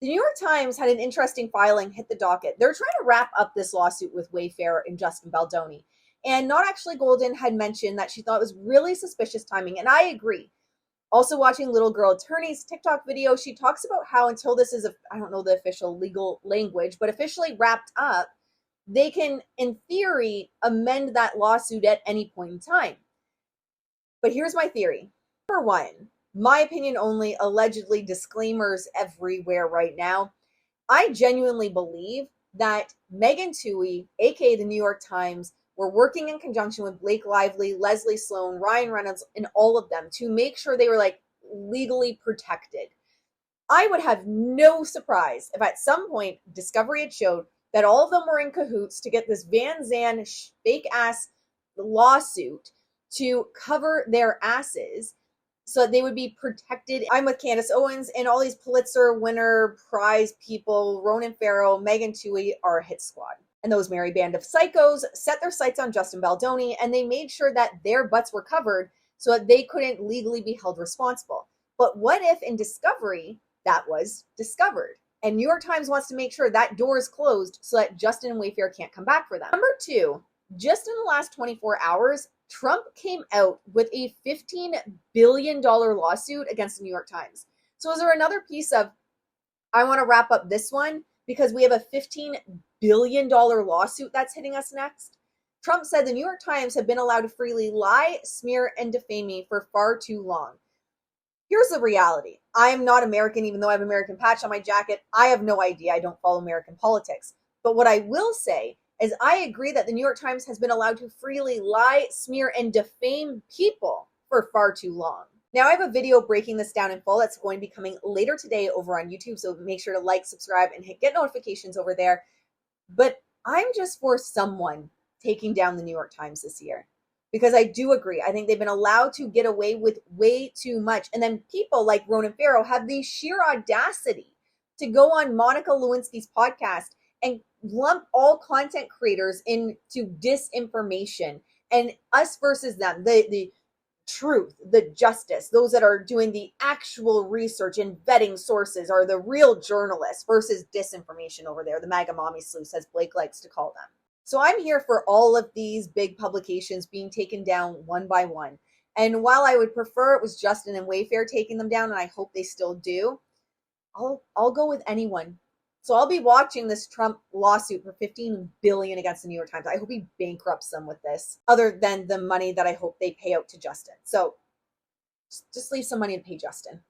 The New York Times had an interesting filing hit the docket. They're trying to wrap up this lawsuit with Wayfarer and Justin Baldoni. And Not Actually Golden had mentioned that she thought it was really suspicious timing, and I agree. Also watching Little Girl Attorney's TikTok video, she talks about how until this is, I don't know the official legal language, but officially wrapped up, they can, in theory, amend that lawsuit at any point in time. But here's my theory. Number one, my opinion only, allegedly disclaimers everywhere right now. I genuinely believe that Megan Twohey, aka the New York Times, were working in conjunction with Blake Lively, Leslie Sloan, Ryan Reynolds, and all of them to make sure they were like legally protected. I would have no surprise if at some point Discovery had showed that all of them were in cahoots to get this Van Zandt fake ass lawsuit to cover their asses so that they would be protected. I'm with Candace Owens, and all these Pulitzer winner prize people, Ronan Farrow, Megan Twohey, are a hit squad. And those merry band of psychos set their sights on Justin Baldoni, and they made sure that their butts were covered so that they couldn't legally be held responsible. But what if in Discovery that was discovered? And New York Times wants to make sure that door is closed so that Justin and Wayfarer can't come back for them. Number two, just in the last 24 hours, Trump came out with a $15 billion lawsuit against the New York Times. So is there another piece of, I want to wrap up this one because we have a $15 billion lawsuit that's hitting us next? Trump said the New York Times have been allowed to freely lie, smear, and defame me for far too long. Here's the reality. I am not American, even though I have an American patch on my jacket. I have no idea. I don't follow American politics. But what I will say is I agree that the New York Times has been allowed to freely lie, smear, and defame people for far too long. Now, I have a video breaking this down in full that's going to be coming later today over on YouTube, so make sure to like, subscribe, and get notifications over there. But I'm just for someone taking down the New York Times this year, because I do agree. I think they've been allowed to get away with way too much. And then people like Ronan Farrow have the sheer audacity to go on Monica Lewinsky's podcast and lump all content creators into disinformation and us versus them, the truth, the justice, those that are doing the actual research and vetting sources are the real journalists versus disinformation over there, the MAGA mommy sleuths, as Blake likes to call them. So I'm here for all of these big publications being taken down one by one. And while I would prefer it was Justin and Wayfarer taking them down, and I hope they still do, I'll go with anyone. So I'll be watching this Trump lawsuit for $15 billion against the New York Times. I hope he bankrupts them with this, other than the money that I hope they pay out to Justin. So just leave some money to pay Justin.